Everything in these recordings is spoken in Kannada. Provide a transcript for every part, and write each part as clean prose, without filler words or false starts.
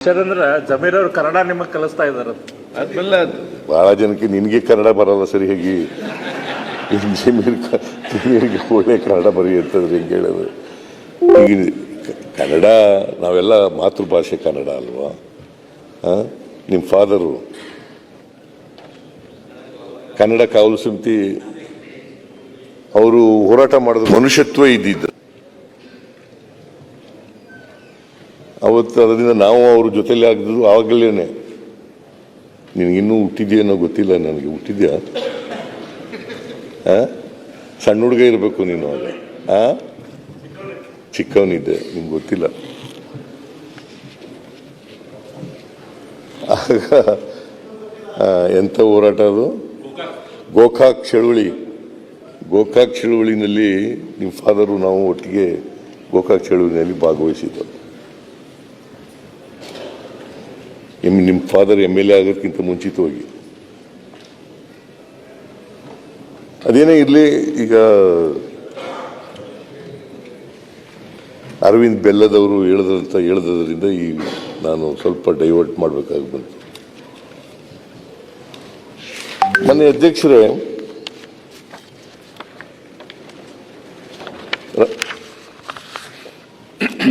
ಅಂದ್ರೆ ಜಮೀರ್ ಅವರು ಕನ್ನಡ ನಿಮಗೆ ಕಲಿಸ್ತಾ ಇದ್ದಾರೆ. ಆದ್ಮೇಲೆ ಬಹಳ ಜನಕ್ಕೆ ನಿನಗೆ ಕನ್ನಡ ಬರಲ್ಲ ಸರಿ ಹೇಗಿ ಜಮೀರ್ಗೆ ಒಳ್ಳೆ ಕನ್ನಡ ಬರೀ ಅಂತಂದ್ರೆ ಹೆಂಗೆ ಹೇಳೋದು. ಈಗ ಕನ್ನಡ ನಾವೆಲ್ಲ ಮಾತೃಭಾಷೆ ಕನ್ನಡ ಅಲ್ವಾ. ನಿಮ್ಮ ಫಾದರು ಕನ್ನಡ ಕಾವಲು ಸಮಿತಿ ಅವರು ಹೋರಾಟ ಮಾಡಿದ ಮನುಷ್ಯತ್ವ ಇದ್ದಿದ್ದು ಅವತ್ತು. ಅದರಿಂದ ನಾವು ಅವ್ರ ಜೊತೆಲಿ ಆಗಿದ್ದು ಆವಾಗಲೇನೆ. ನಿನಗಿನ್ನೂ ಹುಟ್ಟಿದ್ಯೇನೋ ಗೊತ್ತಿಲ್ಲ ನನಗೆ. ಹುಟ್ಟಿದ್ಯಾ? ಸಣ್ಣ ಹುಡುಗ ಇರಬೇಕು ನೀನು ಆಗ. ಚಿಕ್ಕವನಿದ್ದೆ, ನಿಮ್ಗೆ ಗೊತ್ತಿಲ್ಲ. ಆಗ ಎಂಥ ಹೋರಾಟ ಅದು. ಗೋಕಾಕ್ ಚಳುವಳಿ. ಗೋಕಾಕ್ ಚಳುವಳಿನಲ್ಲಿ ನಿಮ್ಮ ಫಾದರು ನಾವು ಒಟ್ಟಿಗೆ ಗೋಕಾಕ್ ಚಳುವಳಿನಲ್ಲಿ ಭಾಗವಹಿಸಿದ್ದು. ನಿಮ್ಮ ಫಾದರ್ MLA ಆಗೋದಕ್ಕಿಂತ ಮುಂಚಿತವಾಗಿ. ಅದೇನೇ ಇರಲಿ, ಈಗ ಅರವಿಂದ್ ಬೆಲ್ಲದವರು ಹೇಳ್ದದ್ರಿಂದ ಈ ನಾನು ಸ್ವಲ್ಪ ಡೈವರ್ಟ್ ಮಾಡಬೇಕಾಗಿ ಬಂತು. ಮೊನ್ನೆ ಅಧ್ಯಕ್ಷರೇ,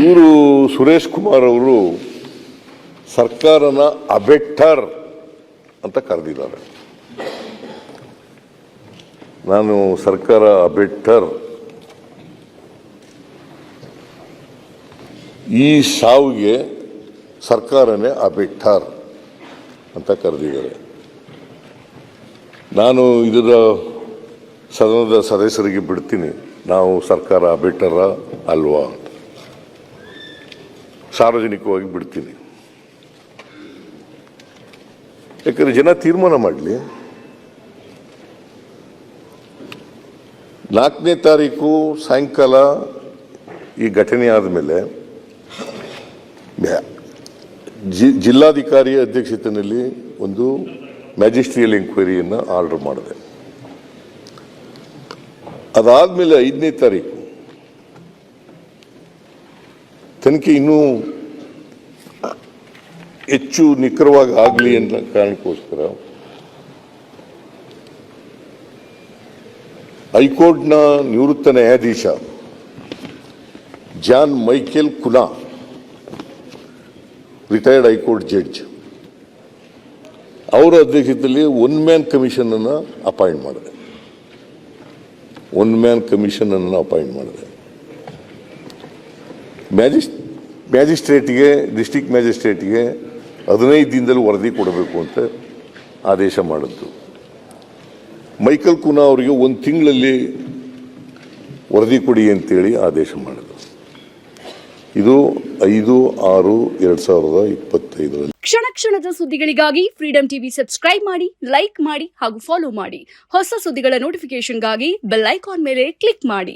ಇವರು ಸುರೇಶ್ ಕುಮಾರ್ ಅವರು ಸರ್ಕಾರನ ಅಬೆಟ್ಟರ್ ಅಂತ ಕರೆದಿದ್ದಾರೆ. ನಾನು ಸರ್ಕಾರ ಅಬೆಟ್ಟರ್, ಈ ಸಾವಿಗೆ ಸರ್ಕಾರನೇ ಅಬೆಟ್ಟರ್ ಅಂತ ಕರೆದಿದ್ದಾರೆ. ನಾನು ಇದರ ಸದನದ ಸದಸ್ಯರಿಗೆ ಬಿಡ್ತೀನಿ, ನಾವು ಸರ್ಕಾರ ಅಬೆಟ್ಟರ ಅಲ್ವಾ ಅಂತ ಸಾರ್ವಜನಿಕವಾಗಿ ಬಿಡ್ತೀನಿ. ಯಾಕಂದ್ರೆ ಜನ ತೀರ್ಮಾನ ಮಾಡಲಿ. 4ನೇ ತಾರೀಕು ಸಾಯಂಕಾಲ ಈ ಘಟನೆ ಆದಮೇಲೆ ಜಿಲ್ಲಾಧಿಕಾರಿ ಅಧ್ಯಕ್ಷತೆಯಲ್ಲಿ ಒಂದು ಮ್ಯಾಜಿಸ್ಟ್ರಿಯಲ್ ಎಂಕ್ವೈರಿಯನ್ನು ಆರ್ಡರ್ ಮಾಡಿದೆ. ಅದಾದಮೇಲೆ 5ನೇ ತಾರೀಕು ತನಿಖೆ ಇನ್ನೂ ಹೆಚ್ಚು ನಿಖರವಾಗಿ ಆಗಲಿ ಅಂತ ಕಾರಣಕ್ಕೋಸ್ಕರ ಹೈಕೋರ್ಟ್ನ ನಿವೃತ್ತ ನ್ಯಾಯಾಧೀಶ John Michael Cunha, retired high court judge, ಅವರ ಅಧ್ಯಕ್ಷತೆಯಲ್ಲಿ 1 ಮ್ಯಾನ್ ಕಮಿಷನ್ ಅನ್ನು ಅಪಾಯಿಂಟ್ ಮಾಡಿದೆ. 1 ಮ್ಯಾನ್ ಕಮಿಷನ್ ಅನ್ನು ಅಪಾಯಿಂಟ್ ಮಾಡಿದೆ. ಮ್ಯಾಜಿಸ್ಟ್ರೇಟ್ಗೆ, ಡಿಸ್ಟ್ರಿಕ್ಟ್ ಮ್ಯಾಜಿಸ್ಟ್ರೇಟ್ಗೆ 15 ದಿನದಲ್ಲಿ ವರದಿ ಕೊಡಬೇಕು ಅಂತ ಆದೇಶ ಮಾಡಿದ್ದು. ಮೈಕಲ್ ಕುನಾ ಅವರಿಗೆ 1 ತಿಂಗಳಲ್ಲಿ ವರದಿ ಕೊಡಿ ಅಂತೇಳಿ ಆದೇಶ ಮಾಡಿದ್ರು. ಇದು 5/6/2025. ಕ್ಷಣ ಕ್ಷಣದ ಸುದ್ದಿಗಳಿಗಾಗಿ ಫ್ರೀಡಂ ಟಿವಿ ಸಬ್ಸ್ಕ್ರೈಬ್ ಮಾಡಿ, ಲೈಕ್ ಮಾಡಿ ಹಾಗೂ ಫಾಲೋ ಮಾಡಿ. ಹೊಸ ಸುದ್ದಿಗಳ ನೋಟಿಫಿಕೇಶನ್ಗಾಗಿ ಬೆಲ್ ಐಕಾನ್ ಮೇಲೆ ಕ್ಲಿಕ್ ಮಾಡಿ.